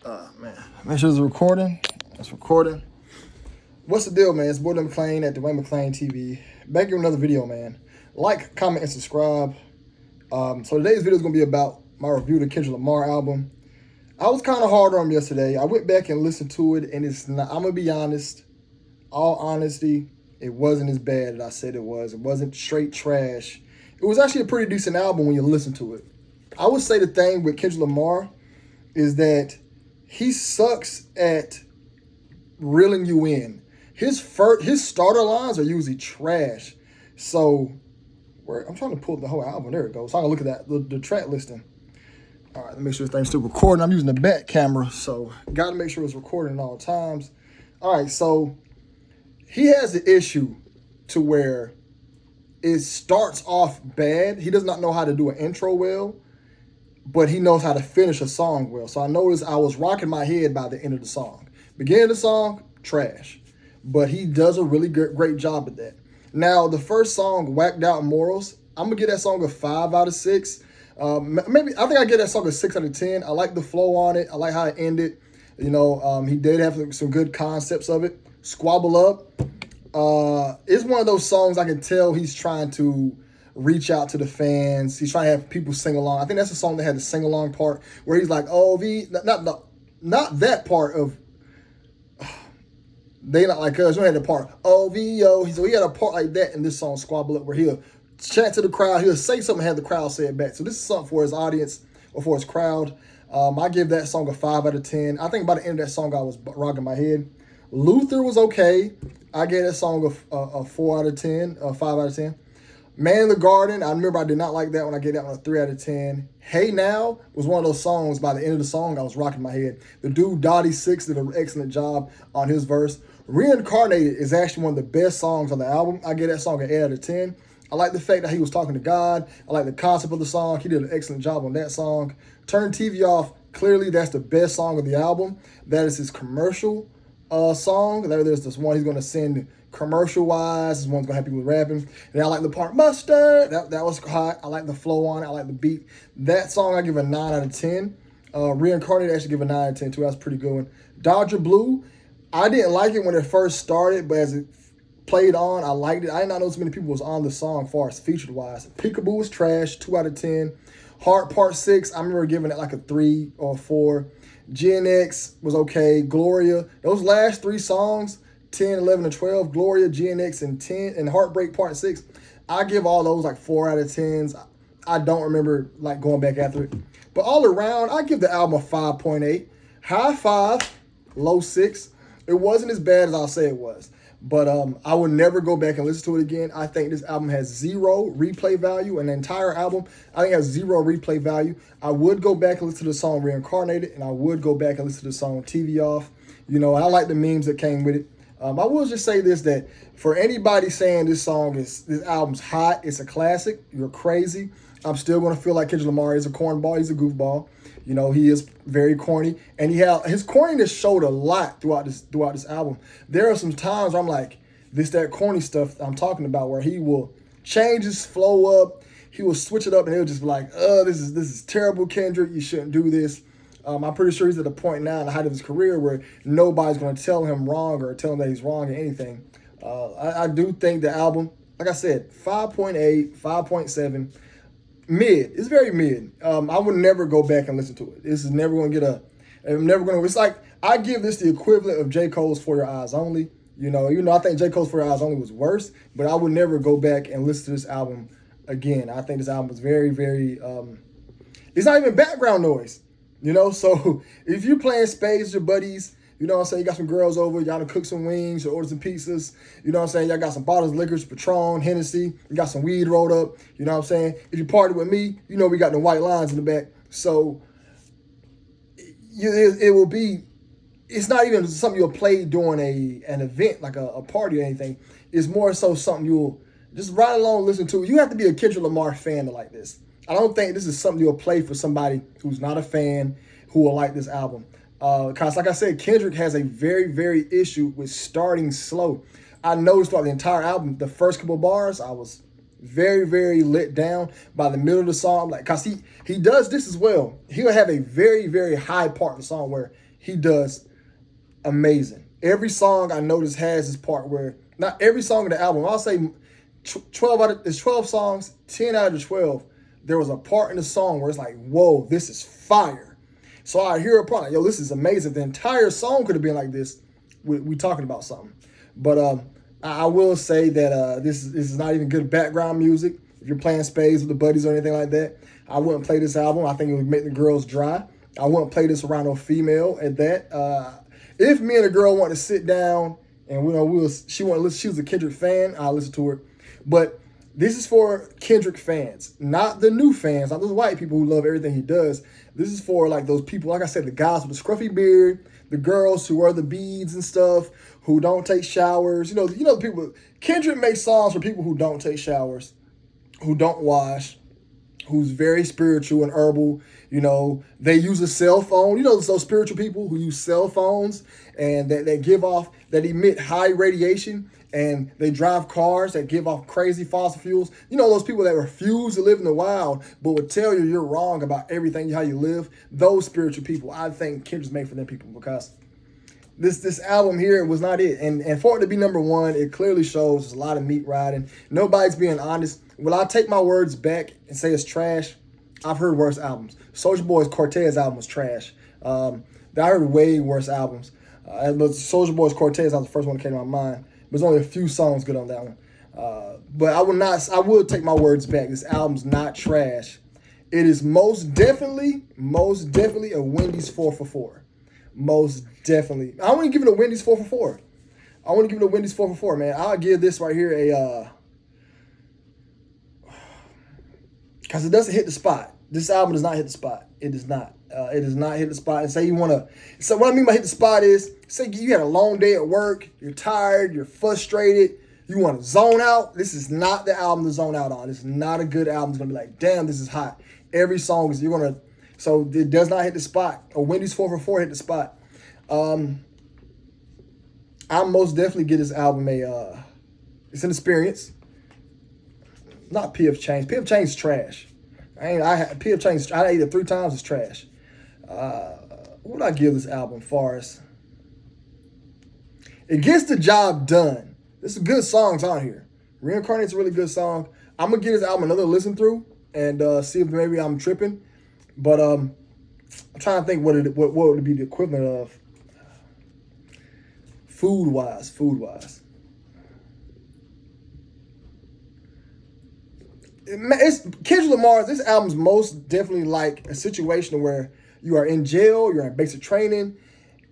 Man, make sure it's recording. It's recording. What's the deal, man? It's Boy McClain at Dwayne McClain TV. Back with another video, man. Like, comment, and subscribe. So today's video is going to be about my review of the Kendrick Lamar album. I was kind of hard on him yesterday. I went back and listened to it, and it's not, I'm going to be honest. All honesty, it wasn't as bad as I said it was. It wasn't straight trash. It was actually a pretty decent album when you listen to it. I would say the thing with Kendrick Lamar is that he sucks at reeling you in. His starter lines are usually trash. So, I'm trying to pull up the whole album. There it goes. So I'm going to look at that, the track listing. All right, let me make sure this thing's still recording. I'm using the back camera, so got to make sure it's recording at all times. All right, so he has the issue to where it starts off bad. He does not know how to do an intro well, but he knows how to finish a song well. So I noticed I was rocking my head by the end of the song. Beginning of the song, trash. But he does a really great job at that. Now, the first song, Whacked Out Morals, I'm going to give that song a 5 out of 6. I think I give that song a 6 out of 10. I like the flow on it. I like how it ended. You know, he did have some good concepts of it. Squabble Up. It's one of those songs I can tell he's trying to reach out to the fans. He's trying to have people sing along. I think that's the song that had the sing along part where he's like, "Oh, not that part of They Not Like Us." We had the part OVO. So he had a part like that in this song Squabble Up where he'll chant to the crowd. He'll say something and have the crowd say it back. So this is something for his audience or for his crowd. I give that song a 5 out of 10. I think by the end of that song I was rocking my head. Luther was okay. I gave that song a 4 out of 10, a 5 out of 10. Man in the Garden, I remember I did not like that one. I gave that one a 3 out of 10. Hey Now was one of those songs, by the end of the song, I was rocking my head. The dude, Dottie Six, did an excellent job on his verse. Reincarnated is actually one of the best songs on the album. I gave that song an 8 out of 10. I like the fact that he was talking to God. I like the concept of the song. He did an excellent job on that song. Turn TV Off, clearly that's the best song of the album. That is his commercial song. There's this one he's going to send commercial-wise. This one's going to have people rapping. And I like the part, Mustard. That was hot. I like the flow on it. I like the beat. That song I give a 9 out of 10. Reincarnated, I actually give a 9 out of 10 too. That's a pretty good one. Dodger Blue, I didn't like it when it first started, but as it played on, I liked it. I did not know so many people was on the song as far as featured-wise. Peekaboo was trash, 2 out of 10. Heart Part 6, I remember giving it like a 3 or 4. GNX was okay. Gloria, those last 3 songs, 10, 11, and 12, Gloria, GNX, and 10, and Heartbreak Part 6, I give all those like 4 out of 10s. I don't remember like going back after it. But all around, I give the album a 5.8. High 5, low 6. It wasn't as bad as I'll say it was. But I would never go back and listen to it again. I think this album has 0 replay value. An entire album, I think has 0 replay value. I would go back and listen to the song Reincarnated, and I would go back and listen to the song TV Off. You know, I like the memes that came with it. I will just say this, that for anybody saying this album's hot, it's a classic, you're crazy. I'm still going to feel like Kendrick Lamar is a cornball. He's a goofball. You know, he is very corny. And his corniness showed a lot throughout this album. There are some times where I'm like, that corny stuff I'm talking about, where he will change his flow up. He will switch it up, and he'll just be like, this is terrible, Kendrick. You shouldn't do this. I'm pretty sure he's at a point now in the height of his career where nobody's going to tell him wrong or tell him that he's wrong in anything. I do think the album, like I said, 5.8, 5.7, mid. It's very mid. I would never go back and listen to it. This is never going to it's like, I give this the equivalent of J. Cole's For Your Eyes Only. You know, I think J. Cole's For Your Eyes Only was worse, but I would never go back and listen to this album again. I think this album was very, very, it's not even background noise. You know, so if you're playing spades with your buddies, you know what I'm saying, you got some girls over, y'all done cook some wings or order some pizzas, you know what I'm saying, y'all got some bottles of liquors, Patron, Hennessy, you got some weed rolled up, you know what I'm saying. If you party with me, you know we got the white lines in the back. So it will be, it's not even something you'll play during an event, like a party or anything. It's more so something you'll just ride along, listen to. You have to be a Kendrick Lamar fan to like this. I don't think this is something you'll play for somebody who's not a fan who will like this album. Because like I said, Kendrick has a very, very issue with starting slow. I noticed throughout the entire album, the first couple bars, I was very, very let down. By the middle of the song, like, because he does this as well. He'll have a very, very high part of the song where he does amazing. Every song I notice has this part where, not every song in the album, I'll say 12 songs, 10 out of the 12, there was a part in the song where it's like, whoa, this is fire. So I hear a part like, yo, this is amazing. The entire song could have been like this. We talking about something. But I will say that this is not even good background music. If you're playing spades with the buddies or anything like that, I wouldn't play this album. I think it would make the girls dry. I wouldn't play this around no female at that. If me and a girl want to sit down and she want to listen, she was a Kendrick fan, I'll listen to her. But this is for Kendrick fans, not the new fans, not those white people who love everything he does. This is for like those people, like I said, the guys with the scruffy beard, the girls who wear the beads and stuff, who don't take showers. You know the people. Kendrick makes songs for people who don't take showers, who don't wash, who's very spiritual and herbal. You know, they use a cell phone. You know, those spiritual people who use cell phones and that emit high radiation, and they drive cars that give off crazy fossil fuels. You know, those people that refuse to live in the wild but would tell you you're wrong about everything, how you live. Those spiritual people, I think Kendrick's made for them people, because this album here was not it. And for it to be number one, it clearly shows there's a lot of meat riding. Nobody's being honest. Will I take my words back and say it's trash? I've heard worse albums. Soulja Boy's Cortez album was trash. I heard way worse albums. But Soulja Boy's Cortez was the first one that came to my mind. There's only a few songs good on that one. But I would take my words back. This album's not trash. It is most definitely a Wendy's 4 for 4. Most definitely. I want to give it a Wendy's 4 for 4. I want to give it a Wendy's 4 for 4, man. I'll give this right here a because it doesn't hit the spot. This album does not hit the spot. It does not. It does not hit the spot. And say you want to. So what I mean by hit the spot is, say you had a long day at work, you're tired, you're frustrated, you want to zone out. This is not the album to zone out on. It's not a good album. It's gonna be like, damn, this is hot. Every song is you're gonna. So it does not hit the spot. A Wendy's 4 for 4 hit the spot. I most definitely give this album a. It's an experience. Not PF Change. PF Change is trash. PF Change. I ate it 3 times. It's trash. What would I give this album far as? It gets the job done. There's some good songs on here. Reincarnate's a really good song. I'm gonna give this album another listen through and see if maybe I'm tripping. But I'm trying to think what would be the equivalent of food wise. It's Kendrick Lamar. This album's most definitely like a situation where you are in jail, you're in basic training,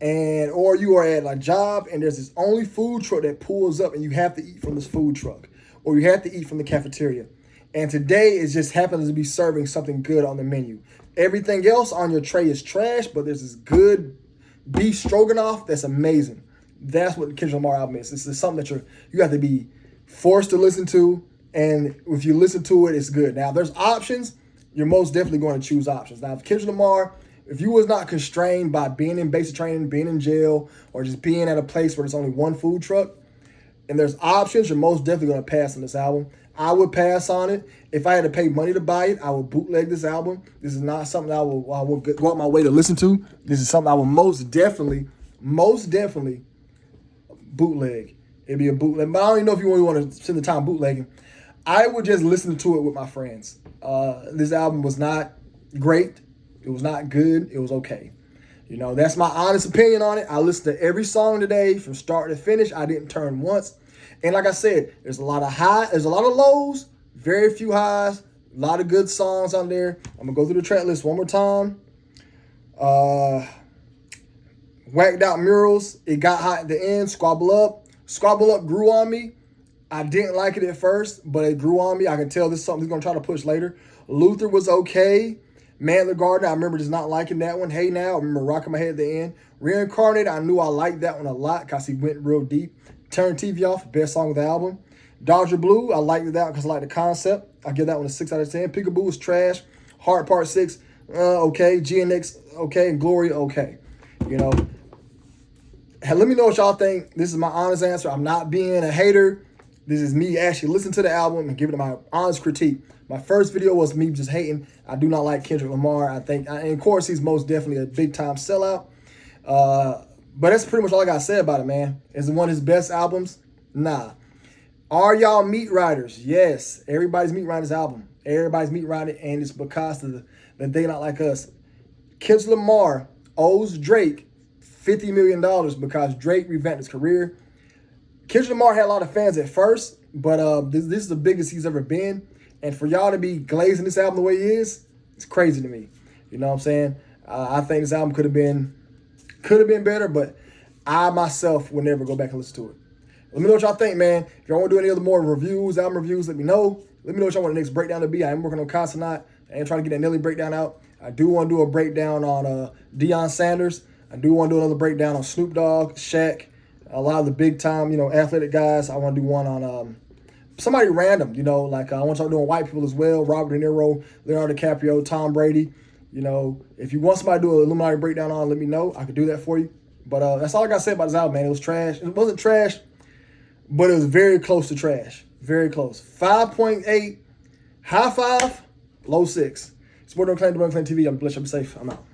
or you are at a job and there's this only food truck that pulls up and you have to eat from this food truck, or you have to eat from the cafeteria. And today it just happens to be serving something good on the menu. Everything else on your tray is trash, but there's this good beef stroganoff that's amazing. That's what the Kendrick Lamar album is. It's something that you have to be forced to listen to. And if you listen to it, it's good. Now, if there's options, you're most definitely going to choose options. Now, if Kendrick Lamar, if you was not constrained by being in basic training, being in jail, or just being at a place where there's only one food truck, and there's options, you're most definitely going to pass on this album. I would pass on it. If I had to pay money to buy it, I would bootleg this album. This is not something I will go out my way to listen to. This is something I will most definitely bootleg. It'd be a bootleg. But I don't even know if you really want to spend the time bootlegging. I would just listen to it with my friends. This album was not great. It was not good. It was okay. You know, that's my honest opinion on it. I listened to every song today from start to finish. I didn't turn once. And like I said, there's a lot of highs, there's a lot of lows, very few highs, a lot of good songs on there. I'm going to go through the track list one more time. Whacked Out Murals, It Got Hot at the End, Squabble Up. Squabble Up grew on me. I didn't like it at first, but it grew on me. I can tell this is something he's going to try to push later. Luther was okay. Man the Garden, I remember just not liking that one. Hey Now, I remember rocking my head at the end. Reincarnated, I knew I liked that one a lot because he went real deep. Turn TV Off, best song of the album. Dodger Blue, I liked that because I like the concept. I give that one a 6 out of 10. Peekaboo is trash. Heart Part 6, okay. GNX, okay. And Glory, okay. You know, hey, let me know what y'all think. This is my honest answer. I'm not being a hater. This is me actually listening to the album and giving it my honest critique. My first video was me just hating. I do not like Kendrick Lamar. I think, and of course, he's most definitely a big-time sellout. But that's pretty much all I got to say about it, man. Is it one of his best albums? Nah. Are y'all meat riders? Yes. Everybody's meat riders album. Everybody's meat riding, and it's because of They Not Like Us. Kendrick Lamar owes Drake $50 million because Drake revamped his career. Kendrick Lamar had a lot of fans at first, but this is the biggest he's ever been. And for y'all to be glazing this album the way he is, it's crazy to me. You know what I'm saying? I think this album could have been better, but I myself will never go back and listen to it. Let me know what y'all think, man. If y'all want to do any other more reviews, album reviews, let me know. Let me know what y'all want the next breakdown to be. I am working on Consonant. I am trying to get that Nelly breakdown out. I do want to do a breakdown on Deion Sanders. I do want to do another breakdown on Snoop Dogg, Shaq, a lot of the big time, athletic guys. I want to do one on somebody random, like I want to start doing white people as well. Robert De Niro, Leonardo DiCaprio, Tom Brady. If you want somebody to do an Illuminati breakdown on, let me know. I could do that for you. But that's all I got to say about this album, man. It was trash. It wasn't trash, but it was very close to trash. Very close. 5.8, high 5, low 6. Sport Don't Claim, Don't Claim TV. I'm blessed. I'm safe. I'm out.